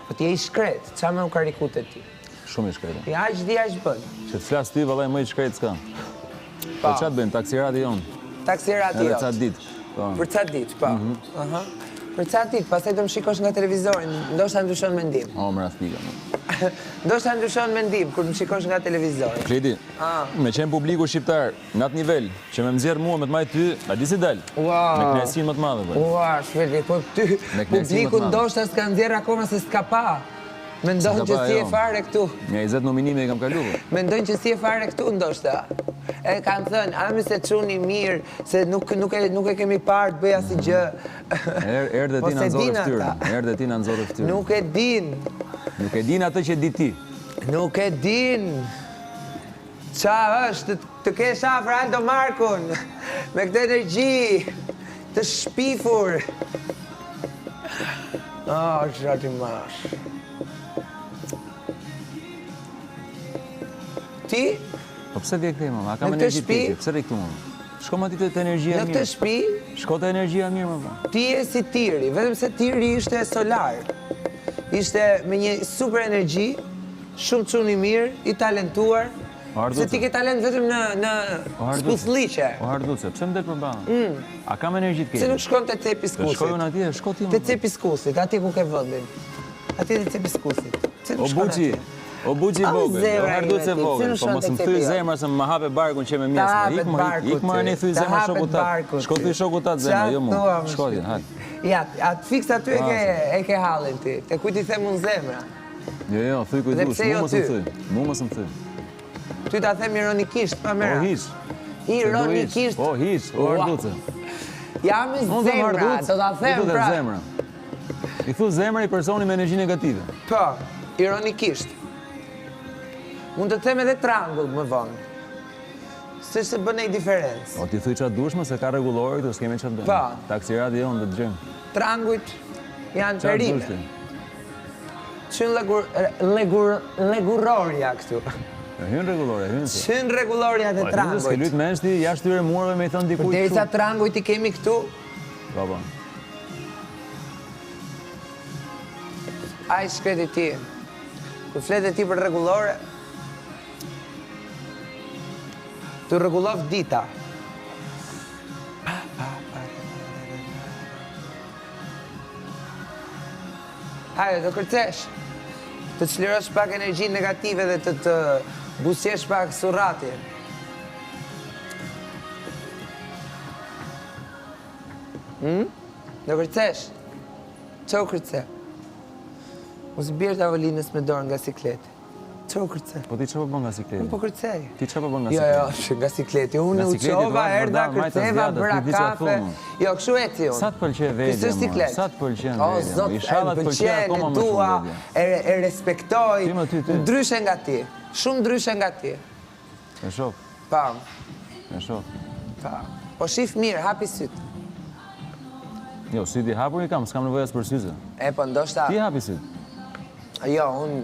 Po ti je I shkret, qa me u karikut e ti? Shumë I shkretë. Ja aq di aq bën. Që të flasë ty, vëllaj, më I shkretë s'ka. Po qa të bëjmë, taksirati jonë? Taksirati Edhe jotë. ca ditë. Për ca ditë, po. Për ca ditë, pastaj do më shikosh nga televizori, ndoshta ndryshon mendim. O, më rafika. Ndoshta ndryshon mendim kur më shikosh nga televizori. Kledi, me qenë publiku shqiptar, në atë nivel, që me mëzjerë mua me të majtë ty, a di si dalë? Me knajsin më të madhe, bërë. Ua, shpeli, po ty, publiku ndoshta s'ka nxjerrë akoma se s'ka pa. Mendojnë që si e fare këtu. Nga 20 nominime I kam kalu. Mendojnë që si e fare këtu ndoshta. E kanë thënë, ami se çuni mirë, se nuk e kemi parë të bëja si gjë. Erdhe ti në nëzore ftyrë. Erdhe ti në nëzore ftyrë. Nuk e din. Nuk e din atë që di ti. Nuk e din. Qa është të kesh afër Aldo Markun, me këtë energji, të shpifur. Shati mash. Ti? Po pse vje këtej, mama? A kam energji të tjë? Pse vje këtu, mama? Shko ma ti të energjia mirë. Në këtë shtëpi? Shko të energjia mirë, mama. Ti je si Tiri, vetëm se Tiri ishte solar. Ishte me një super energji, shumë çuni mirë, I talentuar. Se ti ke talent vetëm në skuthliqe. O Harduce, pse më del për bana? A kam energji të kejtë? Se nuk shkon të cepi skuthit. Shkoj unë atje, shko ti, mama. Të cepi skuthit, ati ku ke vëndin. Ati të cepi skuthit. O buqi, o buqi vogël, o Harduce vogël, po mos më thyj zemra se më hape barkun që me mjesme. Ik më anë thyj zemra shoku tatë. Shko thyj shoku tatë zemra, jo mu. Shko ti, hajde. Ja, atë fiks aty e ke hallin ti. Te kujt I them unë zemra. Jo, thyj kujtush, mu mos më thyj. Mu mos më thyj. Ty ta them ironikisht, pa mëra. Po hish. Ironikisht. Po hish, o Harduce. Jam I zemra, do ta them pra. Zemra. I thu zemra I personi me energji negative. Po, ironikisht. Mund të them edhe trangull më vonë. Se bën një diferencë. O ti thuj qatë dushme se ka regulore këtu, s'kemi qatë dëmë. Po. Taksirati jonë dhe të gjëmë. Trangujt janë perime. Qënë legurorja këtu. Hynë regulore, hynë si. Qënë regulorja dhe trangujt. S'ke lytë me nështi, jashtë tyre murave me I thënë dikuj Përderisa trangujt I kemi këtu. Po. Aj shkreti ti. Kër fletë ti për regulore, të regullov dita. Hajde, të kërcesh. Të çlirosh pak energji negative dhe të busjesh pak surrati. Do kërcesh? Qa u kërce? Mos bjerë tavolinës me dorë nga sikleti. Qa u kërce? Po ti qa po bën nga sikleti? Unë po kërcej. Ti qa po bën nga sikleti? Jo, nga sikleti. Unë u qova, erda, kërceva, bëra kafe. Jo, këshu eci unë. Sa të pëlqen vedja, sa të pëlqen vedja. O, zot, e pëlqen, e dua, e respektoj. Ndryshe nga ti. Shumë ndryshe nga ti. E shoh. Pam. E shoh. Pam. Po shif mirë, hapi sytë. Jo, syti hapur I kam, s'kam nevojës për syze. E, po ndoshta... Ti hapi sytë. Jo, unë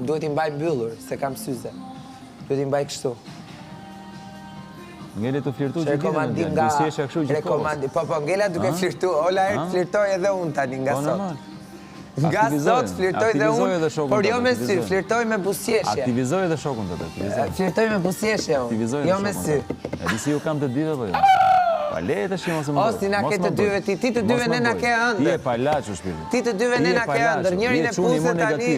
duhet I mbaj mbyllur, se kam syze. Duhet I mbaj kështu. Ngele të flirtu që ditën, gjysjesha kështu gjithë kohës. Po, Ngela duke flirtu, Ola herë flirtoj edhe unë tani nga sot. Nga sot flirtoj dhe unë, por jo me sy, flirtoj me busjeshje. Aktivizoj edhe shokun të të. Flirtoj me busjeshje unë, jo me sy. E di si ju kam të dive, po jo. Pa le të shimo se më dojë. O, si na ke të dyve ti, ti të dyve ne na ke ëndër. Ti e palaq u shpirti. Ti të dyve ne na ke ëndër, njërin e pusë tani.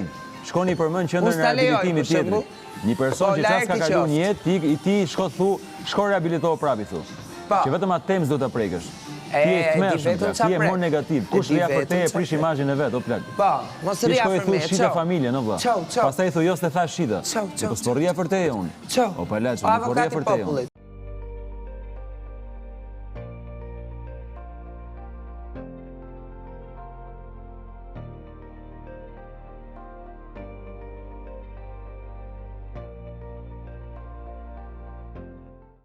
Shkoni përmend qendrën e rehabilitimit tjetër. Një person që çast ka kaluar një jetë, ti shko thu, shko rehabilitohu prapë thu. Që vetëm atë temës do ta prekësh. Ti je tmerrshëm, ti je more negativ. Kush ria për te e prish imazhin e vet, o plak. Po, mos ria për me. Shita familjen, o vlla. Pastaj thu jo se thash shita. Po Po ria për te unë. O palaq, po ria për te unë.